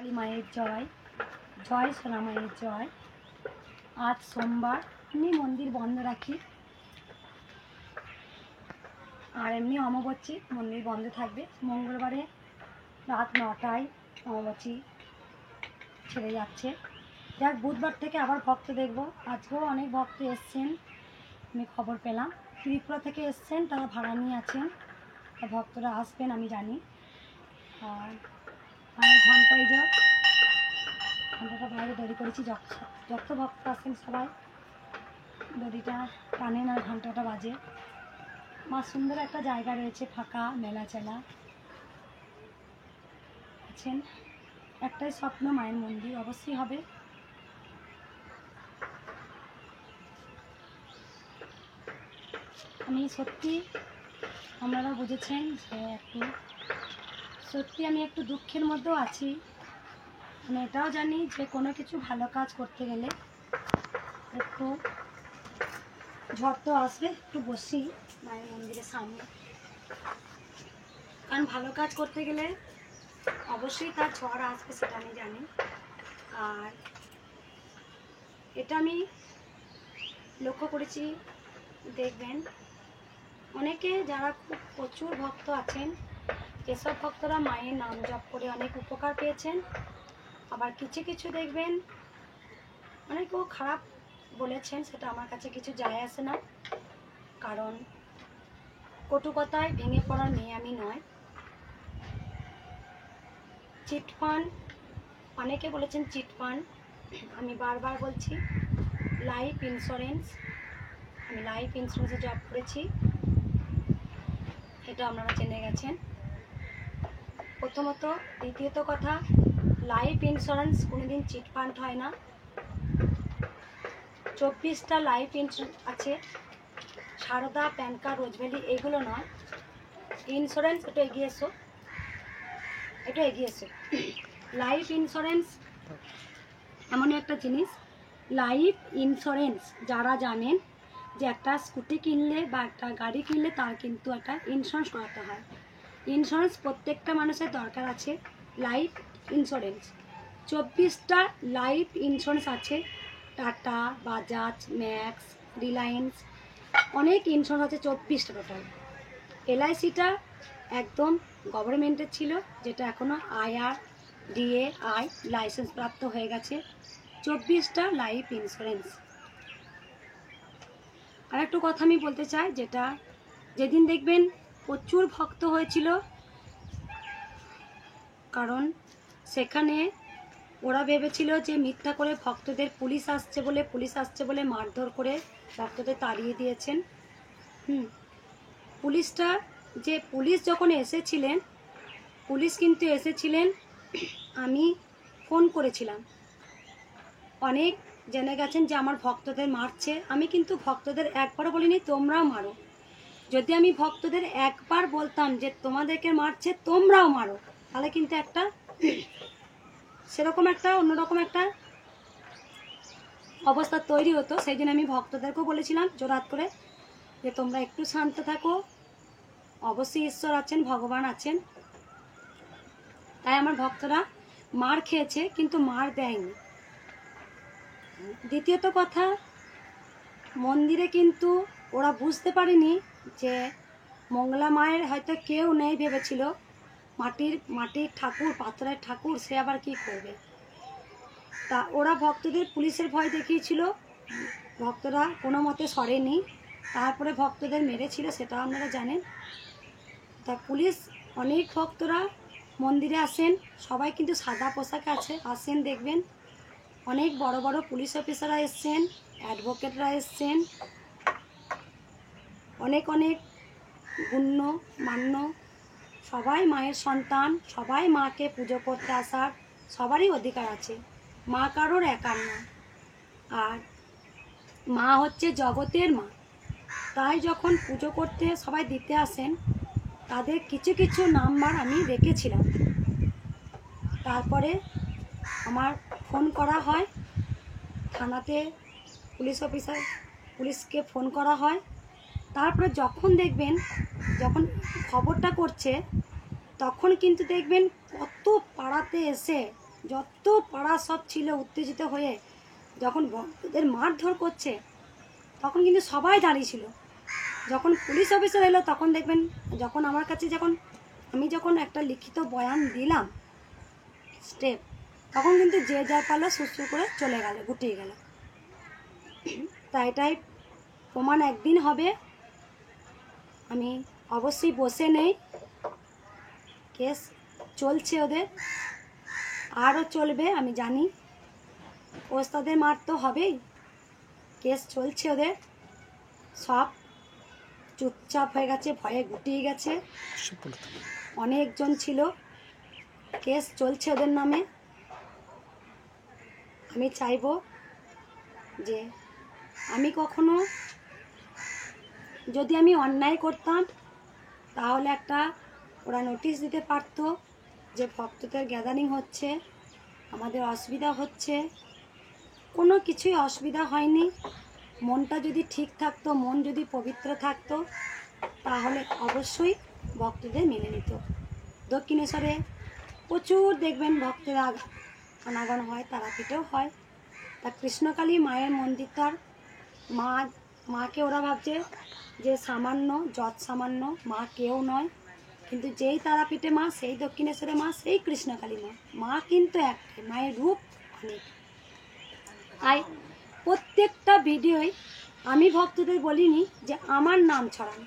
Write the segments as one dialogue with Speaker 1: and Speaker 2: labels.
Speaker 1: কালী মায়ের জয়, জয় সোনা মায়ের জয়। আজ সোমবার, এমনি মন্দির বন্ধ রাখি, আর এমনি অমাবস্যা মন্দির বন্ধ থাকবে। মঙ্গলবারে রাত 9টায় অমাবস্যা ছেড়ে যাচ্ছে। যাক, বুধবার থেকে আবার ভক্ত দেখব। আজকেও অনেক ভক্ত এসছেন, আমি খবর পেলাম। ত্রিপুরা থেকে এসছেন, তারা ভাড়া নিয়ে আছেন। ভক্তরা আসবেন আমি জানি। আর আমি ঘন্টায় ঘন্টাটা বাইরে দড়ি করেছি, যত ভক্ত আসেন সবাই দড়িটা টানেন আর ঘন্টাটা বাজে। মা সুন্দর একটা জায়গা রয়েছে, ফাঁকা মেলা চেলা আছেন। একটাই স্বপ্ন, মায়ের মন্দির অবশ্যই হবে। আমি সত্যি, আপনারা বুঝেছেন যে আমি একটু দুঃখের মধ্যেও আছি। আমি এটাও জানি যে কোনো কিছু ভালো কাজ করতে গেলে একটু ঝড় তো আসবে। একটু বসি মায়ের মন্দিরের সামনে, কারণ ভালো কাজ করতে গেলে অবশ্যই তার ঝড় আসবে, সেটা আমি জানি। আর এটা আমি লক্ষ্য করেছি, দেখবেন অনেকে যারা খুব প্রচুর ভক্ত আছেন, যেসব ভক্তরা মায়ের নাম জপ করে অনেক উপকার পেয়েছেন। আবার কিছু কিছু দেখবেন অনেকেও খারাপ বলেছেন, সেটা আমার কাছে কিছু যায় আসে না, কারণ কটু কথায় ভেঙে পড়ার মেয়ে আমি নয়। চিটফান্ড, অনেকে বলেছেন চিটফান্ড, আমি বারবার বলছি লাইফ ইন্স্যুরেন্স। আমি লাইফ ইন্স্যুরেন্সে জব করেছি, এটা আপনারা জেনে গেছেন প্রথমত। দ্বিতীয়ত কথা, লাইফ ইন্স্যুরেন্স কোনোদিন চিটফান্ড হয় না। 24টা লাইফ ইন্স্যুরেন্স আছে, সারদা, প্যান কার্ড, রোজভ্যালি, এইগুলো নয়। ইন্স্যুরেন্স, একটু এগিয়ে এসো, একটু এগিয়ে এসো। লাইফ ইন্স্যুরেন্স এমনই একটা জিনিস, লাইফ ইন্স্যুরেন্স যারা জানেন যে একটা স্কুটি কিনলে বা একটা গাড়ি কিনলে তার কিন্তু একটা ইন্স্যুরেন্স করাতে হয়। ইন্স্যুরেন্স প্রত্যেকটা মানুষের দরকার আছে। লাইফ ইন্স্যুরেন্স 24টা লাইফ ইন্স্যুরেন্স আছে, টাটা, বাজাজ, ম্যাক্স, রিলায়েন্স, অনেক ইন্স্যুরেন্স আছে, 24টা টোটাল। LICটা একদম গভর্নমেন্টের ছিল, যেটা এখনও IRDAI লাইসেন্স প্রাপ্ত হয়ে গেছে। 24টা লাইফ ইন্স্যুরেন্স। আর একটু কথা আমি বলতে চাই, যেটা যেদিন দেখবেন প্রচুর ভক্ত হয়েছিল, কারণ সেখানে ওরা ভেবেছিল যে মিথ্যা করে ভক্তদের পুলিশ আসছে বলে মারধর করে ভক্তদের তাড়িয়ে দিয়েছেন। পুলিশ যখন এসেছিলেন, পুলিশ কিন্তু এসেছিলেন, আমি ফোন করেছিলাম, অনেক জেনে গেছেন যে আমার ভক্তদের মারছে। আমি কিন্তু ভক্তদের একবারও বলিনি তোমরাও মারো। যদি আমি ভক্তদের একবার বলতাম যে তোমাদেরকে মারছে তোমরাও মারো, তাহলে কিন্তু একটা সেরকম একটা অন্যরকম একটা অবস্থা তৈরি হতো। সেই জন্য আমি ভক্তদেরকেও বলেছিলাম জোরহাত করে যে তোমরা একটু শান্ত থাকো, অবশ্যই ঈশ্বর আছেন, ভগবান আছেন। তাই আমার ভক্তরা মার খেয়েছে, কিন্তু মার দেয়নি। দ্বিতীয়ত কথা, মন্দিরে কিন্তু ওরা বুঝতে পারেনি যে মঙ্গলা মায়ের হয়তো কেউ নেই, ভেবেছিল মাটির ঠাকুর, পাথরের ঠাকুর, সে আবার কি করবে। তা ওরা ভক্তদের পুলিশের ভয় দেখিয়েছিল, ভক্তরা কোনো মতে সরেনি, তারপরে ভক্তদের মেরেছিল, সেটা আপনারা জানেন। তা পুলিশ, অনেক ভক্তরা মন্দিরে আসেন, সবাই কিন্তু সাদা পোশাকে আসেন, দেখবেন অনেক বড় বড় পুলিশ অফিসাররা এসছেন, অ্যাডভোকেটরা এসছেন, অনেক অনেক গুণ্য মান্য, সবাই মায়ের সন্তান, সবাই মাকে পুজো করতে আসার সবারই অধিকার আছে। মা কারোর একার না, আর মা হচ্ছে জগতের মা। তাই যখন পুজো করতে সবাই দিতে আসেন, তাদের কিছু কিছু নাম্বার আমি রেখেছিলাম। তারপরে আমার ফোন করা হয় থানাতে, পুলিশকে ফোন করা হয়। তারপরে যখন দেখবেন, যখন খবরটা করছে, তখন কিন্তু দেখবেন কত পাড়াতে এসে যত পাড়া সব ছিল উত্তেজিত হয়ে যখন ভক্তদের মারধর করছে তখন কিন্তু সবাই দাঁড়িয়ে ছিল। যখন পুলিশ অফিসার এলো তখন দেখবেন, যখন আমার কাছে আমি যখন একটা লিখিত বয়ান দিলাম স্টেপ, তখন কিন্তু যে যার পাল্লা সুস্থ করে চলে গেল, গুটিয়ে গেল। তাই এটাই প্রমাণ একদিন হবে। আমি অবশ্যই বসে নেই, কেস চলছে ওদের, আরও চলবে আমি জানি। ওস্তাদের মার তো হবেই, কেস চলছে ওদের, সব চুপচাপ হয়ে গেছে, ভয়ে গুটিয়ে গেছে। অনেকজন ছিল, কেস চলছে ওদের নামে। আমি চাইব যে আমি কখনো যদি আমি অন্যায় করতাম তাহলে ওরা নোটিশ দিতে পারতো যে ভক্তদের গ্যাদারিং হচ্ছে, আমাদের অসুবিধা হচ্ছে। কোনো কিছুই অসুবিধা হয়নি। মনটা যদি ঠিক থাকতো, মন যদি পবিত্র থাকতো, তাহলে অবশ্যই ভক্তদের মেনে নিত। দক্ষিণেশ্বরে প্রচুর দেখবেন ভক্তের আনাগন হয়, তারাপীঠেও হয়। তা কৃষ্ণকালী মায়ের মন্দির তো আর মাকে ওরা ভাবছে যে সামান্য, যৎ সামান্য, মা কেউ নয়। কিন্তু যেই তারাপীঠে মা, সেই দক্ষিণেশ্বরে মা, সেই কৃষ্ণকালী মা, মা কিন্তু একটাই, মায়ের রূপ অনেক। তাই প্রত্যেকটা ভিডিওই আমি ভক্তদের বলিনি যে আমার নাম ছড়ান।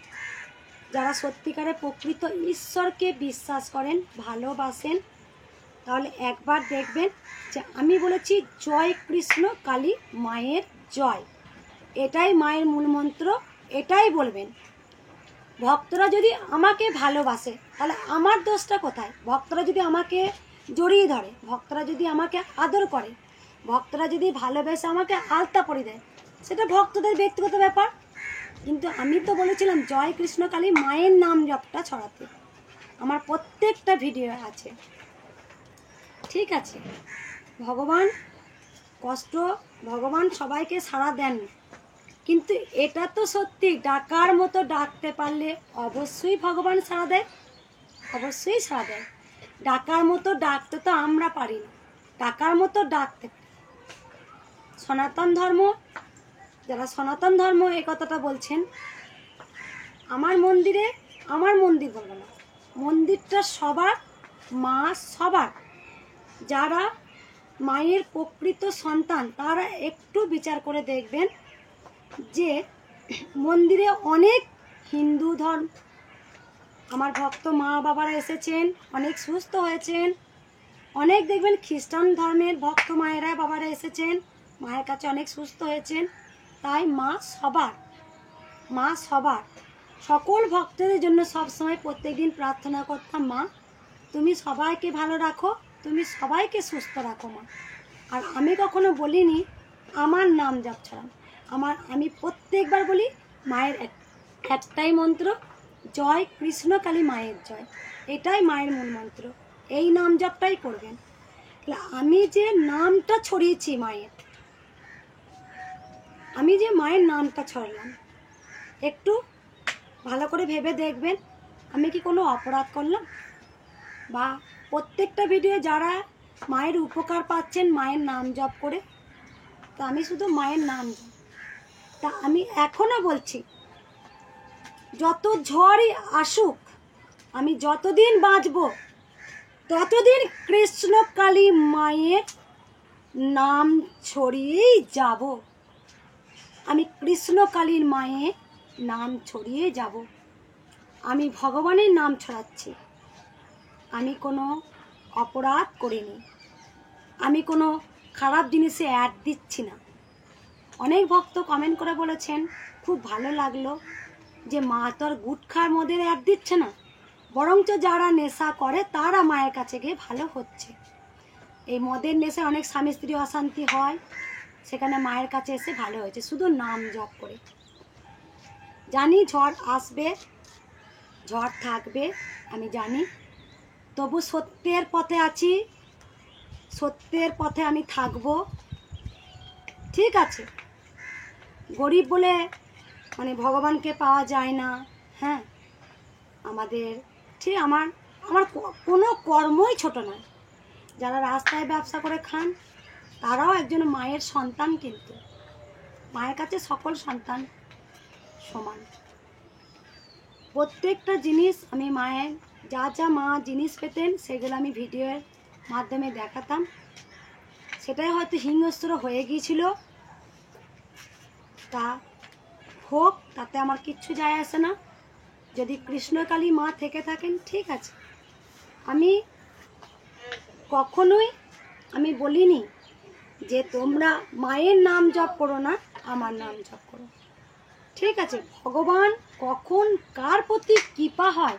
Speaker 1: যারা সত্যিকারে প্রকৃত ঈশ্বরকে বিশ্বাস করেন, ভালোবাসেন, তাহলে একবার দেখবেন যে আমি বলেছি জয় কৃষ্ণ কালী মায়ের জয়। এটাই মায়ের মূল মন্ত্র, এটাই বলবেন। ভক্তরা যদি আমাকে ভালোবাসে তাহলে আমার দোষটা কোথায়? ভক্তরা যদি আমাকে জড়িয়ে ধরে, ভক্তরা যদি আমাকে আদর করে, ভক্তরা যদি ভালোবেসে আমাকে আলতা পরিয়ে দেয়, সেটা ভক্তদের ব্যক্তিগত ব্যাপার। কিন্তু আমি তো বলেছিলাম জয় কৃষ্ণ কালী মায়ের নাম জপটা ছড়াতে। আমার প্রত্যেকটা ভিডিও আছে, ঠিক আছে? ভগবান সবাইকে সাড়া দেন, কিন্তু এটা তো সত্যি, ডাকার মতো ডাকতে পারলে অবশ্যই ভগবান সাড়া দেয়, অবশ্যই সাড়া দেয়। ডাকার মতো ডাকতে তো আমরা পারি না, ডাকার মতো ডাকতে পারি। সনাতন ধর্ম, যারা সনাতন ধর্ম এই কথাটা বলছেন, আমার মন্দির বলবো না, মন্দিরটা সবার, মা সবার। যারা মায়ের প্রকৃত সন্তান তারা একটু বিচার করে দেখবেন যে মন্দিরে অনেক হিন্দু ধর্ম, আমার ভক্ত মা বাবারা এসেছেন, অনেক সুস্থ হয়েছেন। অনেক দেখবেন খ্রিস্টান ধর্মের ভক্ত মায়েরা বাবারা এসেছেন, মায়ের কাছে অনেক সুস্থ হয়েছেন। তাই মা সবার সকল ভক্তদের জন্য সবসময় প্রত্যেকদিন প্রার্থনা করতাম, মা তুমি সবাইকে ভালো রাখো, তুমি সবাইকে সুস্থ রাখো মা। আর আমি কখনো বলিনি আমার নাম জপ ছাড়া। আমি প্রত্যেকবার বলি মায়ের একটাই মন্ত্র, জয় কৃষ্ণ কালী মায়ের জয়। এটাই মায়ের মূল মন্ত্র, এই নাম জপটাই করবেন। আমি যে নামটা ছড়িয়েছি মায়ের, আমি যে মায়ের নামটা ছড়ালাম, একটু ভালো করে ভেবে দেখবেন আমি কি কোনো অপরাধ করলাম? বা প্রত্যেকটা ভিডিও যারা মায়ের উপকার পাচ্ছেন মায়ের নাম জপ করে, তা আমি শুধু মায়ের নাম জপ, তা আমি এখনো বলছি যত ঝড়ই আসুক, আমি যতদিন বাঁচব ততদিন কৃষ্ণকালী মায়ের নাম ছড়িয়েই যাব। আমি কৃষ্ণকালীর মায়ের নাম ছড়িয়ে যাব। আমি ভগবানের নাম ছড়াচ্ছি, আমি কোনো অপরাধ করিনি, আমি কোনো খারাপ জিনিসে অ্যাড দিচ্ছি না। অনেক ভক্ত কমেন্ট করে বলেছেন খুব ভালো লাগলো যে মা তো আর গুটখার মদের অ্যাড দিচ্ছে না, বরঞ্চ যারা নেশা করে তারা মায়ের কাছে গিয়ে ভালো হচ্ছে। এই মদের নেশায় অনেক স্বামী স্ত্রী অশান্তি হয়, সেখানে মায়ের কাছে এসে ভালো হয়েছে শুধু নাম জপ করে। জানি ঝড় আসবে, ঝড় থাকবে, আমি জানি, তবু সত্যের পথে আছি, সত্যের পথে আমি থাকবো, ঠিক আছে? গরিব বলে মানে ভগবানকে পাওয়া যায় না, হ্যাঁ? আমাদের ঠিক আমার কোনো কর্মই ছোট নয়। যারা রাস্তায় ব্যবসা করে খান তারাও একজন মায়ের সন্তান, কিন্তু মায়ের কাছে সকল সন্তান সমান। প্রত্যেকটা জিনিস আমি মায়ের যা যা মা জিনিস পেতেন সেগুলো আমি ভিডিওর মাধ্যমে দেখাতাম। সেটাই হয়তো হিংস্র হয়ে গিয়েছিল, তা হোক, তাতে আমার কিচ্ছু যায় আসে না। যদি কৃষ্ণকালী মা থেকে থাকেন ঠিক আছে। আমি কখনোই আমি বলিনি যে তোমরা মায়ের নাম জপ করো না, আমার নাম জপ করো, ঠিক আছে। ভগবান কখন কার প্রতি কৃপা হয়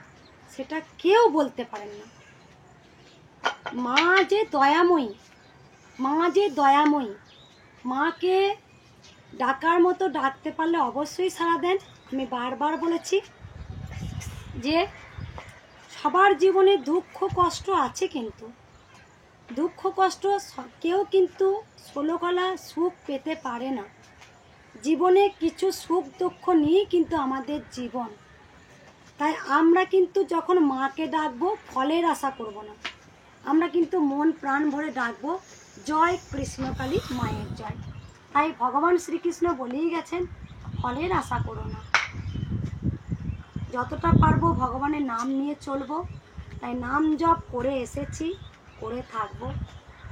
Speaker 1: সেটা কেউ বলতে পারেন না। মা যে দয়াময়ী, মা যে দয়াময়ী, মাকে ডাকার মতো ডাকতে পারলে অবশ্যই সাড়া দেন। আমি বারবার বলেছি যে সবার জীবনে দুঃখ কষ্ট আছে, কিন্তু দুঃখ কষ্ট কেউ কিন্তু 16 গলা সুখ পেতে পারে না। জীবনে কিছু সুখ দুঃখ নিয়েই কিন্তু আমাদের জীবন। তাই আমরা কিন্তু যখন মাকে ডাকবো ফলের আশা করব না, আমরা কিন্তু মন প্রাণ ভরে ডাকবো জয় কৃষ্ণকালী মায়ের জয়। তাই ভগবান শ্রীকৃষ্ণ বলেই গেছেন ফলের আশা করো না। যতটা পারবো ভগবানের নাম নিয়ে চলবো, তাই নাম জপ করে এসেছি, করে থাকবো।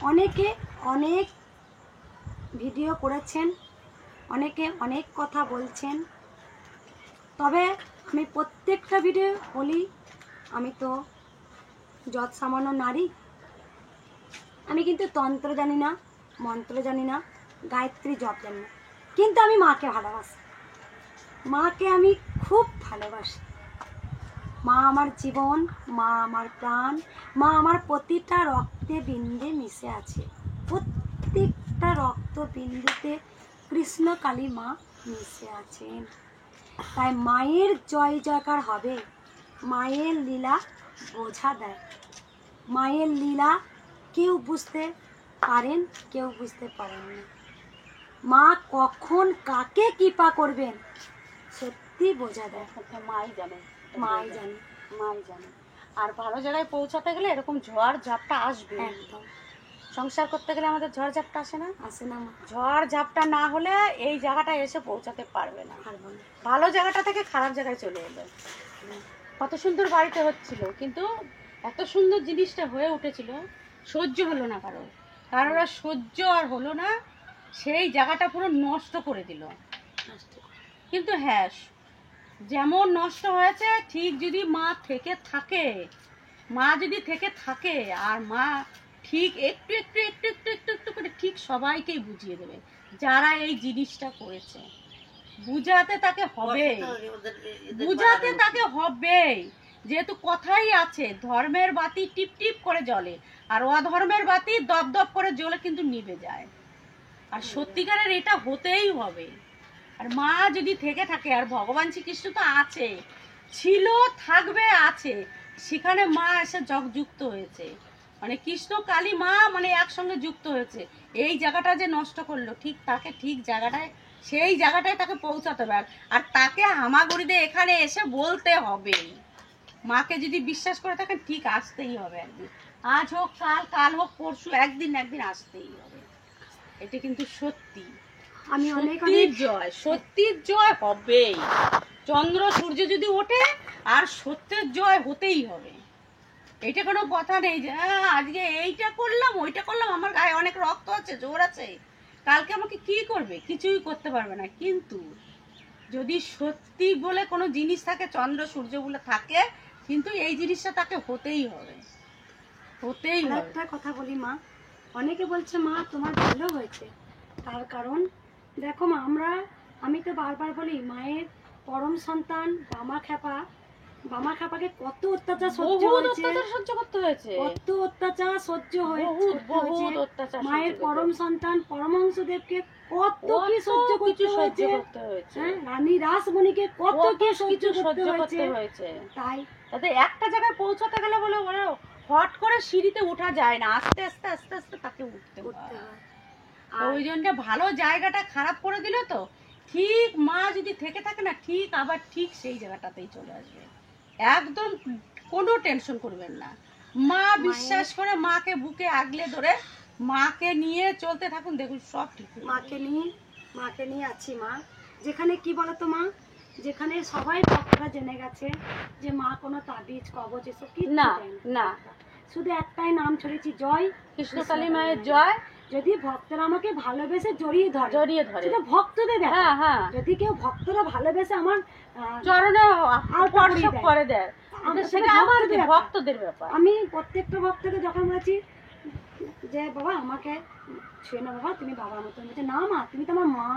Speaker 1: অনেকে অনেক ভিডিও করেছেন, অনেকে অনেক কথা বলছেন, তবে আমি প্রত্যেকটা ভিডিও বলি আমি তো যৎ সামান্য নারী, আমি কিন্তু তন্ত্র জানি না, মন্ত্র জানি না, গায়ত্রী জপ জানি না, কিন্তু আমি মাকে ভালোবাসি। মাকে আমি খুব ভালোবাসি। মা আমার জীবন, মা আমার প্রাণ, মা আমার প্রতিটা রক্তে বিন্দে মিশে আছে। প্রত্যেকটা রক্ত বিন্দুতে কৃষ্ণকালী মা মিশে আছেন। তাই মায়ের জয় জয়কার হবে। মায়ের লীলা বোঝা দেয়। মায়ের লীলা কেউ বুঝতে পারেন, কেউ বুঝতে পারেন না। মা কখন কাকে কৃপা করবেন সত্যি বোঝা দেয়,
Speaker 2: মাই জানে,
Speaker 1: মাই জানে,
Speaker 2: মাই জানে। আর ভালো জায়গায় পৌঁছাতে গেলে এরকম ঝড় ঝাপটা আসবে।
Speaker 1: একদম।
Speaker 2: সংসার করতে গেলে আমাদের ঝড় ঝাপটা আসে না?
Speaker 1: আসে না মা?
Speaker 2: ঝড় ঝাপটা না হলে এই জায়গাটায় এসে পৌঁছাতে পারবে না।
Speaker 1: পারবো না।
Speaker 2: ভালো জায়গাটা থেকে খারাপ জায়গায় চলে এলো। কত সুন্দর বাড়িতে হচ্ছিল, কিন্তু এত সুন্দর জিনিসটা হয়ে উঠেছিল, সহ্য হলো না কারোর। কারোর আর সহ্য আর হলো না, সেই জায়গাটা পুরো নষ্ট করে দিল। কিন্তু হ্যাঁ, যেমন নষ্ট হয়েছে, ঠিক যদি মা থেকে থাকে, মা যদি থেকে থাকে, আর মা ঠিক একটু একটু একটু একটু একটু একটু করে ঠিক সবাইকেই বুঝিয়ে দেবে। যারা এই জিনিসটা করেছে বুঝাতে তাকে হবে, বুঝাতে তাকে হবে। যেহেতু কথাই আছে, ধর্মের বাতি টিপ টিপ করে জ্বলে, আর অধর্মের বাতি দপ দপ করে জ্বলে কিন্তু নিভে যায়। আর সত্যিকারের এটা হতেই হবে। আর মা যদি থেকে থাকে, আর ভগবান শ্রীকৃষ্ণ তো আছে, ছিল, থাকবে, আছে, সেখানে মা এসে যুক্ত হয়েছে, মানে কৃষ্ণ কালী মা মানে একসঙ্গে যুক্ত হয়েছে। এই জায়গাটা যে নষ্ট করলো, ঠিক তাকে ঠিক জায়গাটায়, সেই জায়গাটায় তাকে পৌঁছাতে হবে। আর তাকে হামাগুড়িতে এখানে এসে বলতে হবে। মাকে যদি বিশ্বাস করে থাকেন, ঠিক আসতেই হবে একদিন। আজ হোক কাল, কাল হোক পরশু, একদিন একদিন আসতেই হবে। এটা কিন্তু সত্যি।
Speaker 1: আমি অনেক
Speaker 2: সত্যির জয়, সত্যির জয় হবেই। চন্দ্র সূর্য যদি ওঠে, আর সত্যের জয় হতেই হবে। এটা কোনো কথা নেই যে আজকে এইটা করলাম ওইটা করলাম, আমার গায়ে অনেক রক্ত আছে, জোর আছে, কালকে আমাকে কি করবে? কিছুই করতে পারবে না। কিন্তু যদি সত্যি বলে কোনো জিনিস থাকে, চন্দ্র সূর্য বলে থাকে, কিন্তু এই জিনিসটা তাকে হতেই হবে, হতেই হবে।
Speaker 1: একটা কথা বলি মা, অনেকে বলছে মা তোমার ভালো হয়েছে, তার কারণ দেখো মা, আমি তো বারবার বলি মায়ের পরম সন্তান বামা খ্যাপাকে কত অত্যাচার সহ্য
Speaker 2: করতে হয়েছে,
Speaker 1: কত অত্যাচার সহ্য
Speaker 2: বহুত অত্যাচার।
Speaker 1: মায়ের পরম সন্তান পরমহংসদেবকে কত কি সহ্য করতে হয়েছে, রানী রাসমণিকে কত কি সহ্য করতে হয়েছে। তাই
Speaker 2: তাতে একটা জায়গায় পৌঁছাতে গেলে বলে হট করে সিঁড়িতে ওঠা যায় না, আস্তে আস্তে আস্তে আস্তে তাকে উঠতে হয়। ওই জন্য ভালো জায়গাটা খারাপ করে দিল তো, ঠিক মা যদি থেকে থাকে না, ঠিক আবার ঠিক সেই জায়গাটাতেই চলে আসবে। একদম কোনো টেনশন করবেন না। মা বিশ্বাস করে মাকে বুকে আগলে ধরে মাকে নিয়ে চলতে থাকুন, দেখুন সব ঠিক হয়ে যাবে।
Speaker 1: মাকে নিয়ে আছি মা। যেখানে কি বলতো মা, যেখানে সবাই ভক্তরা জেনে গেছে যে মা কোনো তাবিজ কবচ এসব কি
Speaker 2: না না,
Speaker 1: শুধু একটাই নাম ছড়িয়েছি, জয়
Speaker 2: কৃষ্ণকালী মায়ের জয়।
Speaker 1: যদি ভক্তরা আমাকে ভালোবেসে জড়িয়ে ধরে সেটা ভক্তদের ব্যাপার।
Speaker 2: হ্যাঁ হ্যাঁ,
Speaker 1: যদি কেউ ভক্তরা ভালোবেসে আমার
Speaker 2: চরণে স্পর্শ
Speaker 1: দেয়,
Speaker 2: করে দেয়, সেটা আমার ভক্তদের ব্যাপার।
Speaker 1: আমি প্রত্যেকটা ভক্তকে যখন বলেছি যে বাবা আমাকে ছুঁয়ে না বাবা, তুমি বাবার মতন, বলছে না মা তুমি তো আমার মা।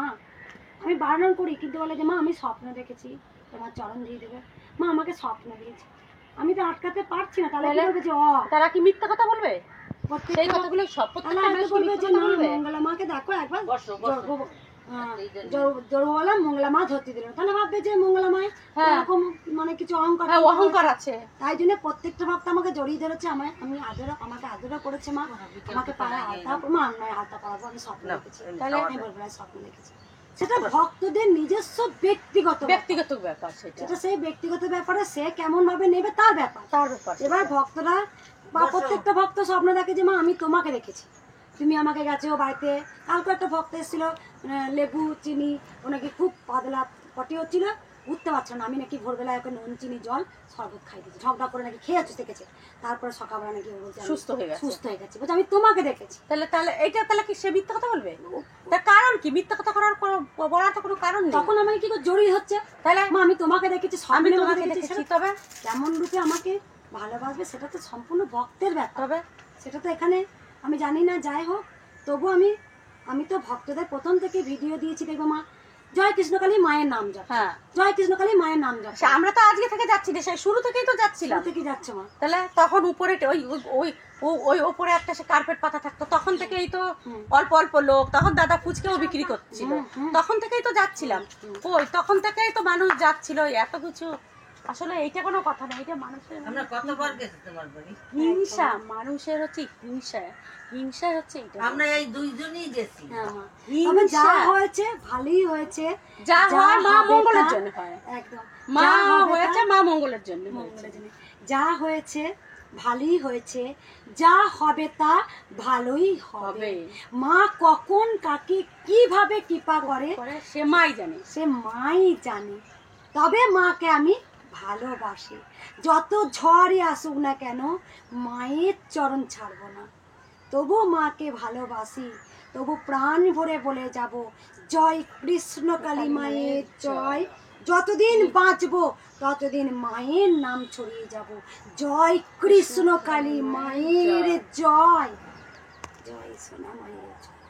Speaker 1: আমি বারণ করি, কিন্তু বলে যে মা আমি স্বপ্ন দেখেছি তোমার চরণ দিয়ে দেবে। মা আমাকে স্বপ্ন দিয়েছে, আমি তো আটকাতে পারছি না। তাহলে কি বলবে যে
Speaker 2: তারা কি মিথ্যা কথা বলবে? সেই
Speaker 1: প্রত্যেকটা
Speaker 2: কথাগুলো সব
Speaker 1: তাহলে আগে বলবে যে না মঙ্গলা মাকে দেখো একবার জড়বলা মঙ্গলা মা ধরতে দিল, তাহলে ভাববে যে মঙ্গলা মায় এরকম মানে কিছু
Speaker 2: অহংকার আছে।
Speaker 1: তাই জন্য প্রত্যেকটা ভক্ত আমাকে জড়িয়ে ধরেছে, আমাকে আদরও করেছে মা। আমাকে পাড়ায় আলতা মা নয় আলতা পরাবো, আমি স্বপ্ন দেখেছি, তাহলে আমি বলবো স্বপ্ন দেখেছি। সেটা ভক্তদের নিজস্ব ব্যক্তিগত
Speaker 2: ব্যাপার,
Speaker 1: সেটা সেই ব্যক্তিগত ব্যাপারে সে কেমন ভাবে নেবে তার ব্যাপার। এবার ভক্তরা বা প্রত্যেকটা ভক্ত স্বপ্ন দেখে যে মা আমি তোমাকে রেখেছি, তুমি আমাকে গেছো বাড়িতে। কালকে একটা ভক্ত এসেছিল, লেবু চিনি, ও নাকি খুব পাতলা পটি হচ্ছিল, উঠতে পারছে না। আমি নাকি ভোরবেলায় ওকে নুন চিনি জল শরবত খাই দিয়েছি, ঝগড়া করে নাকি খেয়েছো দেখেছে। তারপরে সকালবেলা নাকি বলছে সুস্থ হয়ে গেছে, বলছে আমি তোমাকে দেখেছি।
Speaker 2: তাহলে এটা তাহলে কি সে মিথ্যা কথা বলবে? তার কারণ কি? মিথ্যা কথা বলার তো কোনো কারণ নেই।
Speaker 1: তখন আমাকে কি করে জড়িয়ে হচ্ছে, তাহলে মা আমি তোমাকে দেখেছি,
Speaker 2: আমি তোমাকে দেখেছি, তবে
Speaker 1: কেমন রূপে আমাকে ভালোবাসবে সেটা তো সম্পূর্ণ ভক্তের ব্যাপার। তবে সেটা তো এখানে আমি জানি না। যাই হোক, তবু আমি তো ভক্তদের প্রথম থেকে ভিডিও দিয়েছি, দেখবো মা জয় কৃষ্ণকালী মায়ের নাম জপ,
Speaker 2: হ্যাঁ
Speaker 1: জয় কৃষ্ণকালী মায়ের নাম জপ।
Speaker 2: আমরা তো আজকে থেকে যাচ্ছি না, সেই শুরু থেকেই তো যাচ্ছিলাম।
Speaker 1: থেকে যাচ্ছে মা।
Speaker 2: তাহলে তখন উপরে ওই ওপরে একটা সে কার্পেট পাতা থাকতো, তখন থেকেই তো অল্প অল্প লোক, তখন দাদা ফুচকেও বিক্রি করছিল, তখন থেকেই তো যাচ্ছিলাম। ওই তখন থেকেই তো মানুষ যাচ্ছিল, এত কিছু। আসলে এইটা কোনো কথা না, এটা মানুষের হিংসা, মানুষের হচ্ছে হিংসা হচ্ছে এটা।
Speaker 3: আমরা এই দুইজনই গেছি।
Speaker 1: তবে যা হয়েছে ভালোই হয়েছে,
Speaker 2: যা হয় মা মঙ্গলের জন্য হয়,
Speaker 1: একদম
Speaker 2: মা হয়েছে মা মঙ্গলের জন্য,
Speaker 1: যা হয়েছে ভালোই হয়েছে, যা হবে তা ভালোই হবে। মা কখন কাকে কিভাবে কৃপা করে
Speaker 2: সে মাই জানে,
Speaker 1: সে মাই জানে। তবে মাকে আমি ভালোবাসি, যত ঝড়ই আসুক না কেন মায়ের চরণ ছাড়বো না। তবু মাকে ভালোবাসি, তবু প্রাণ ভরে বলে যাব জয় কৃষ্ণকালী মায়ের জয়। যতদিন বাঁচবো ততদিন মায়ের নাম ছড়িয়ে যাব, জয় কৃষ্ণকালী মায়ের জয়, জয় সোনা মায়ের জয়।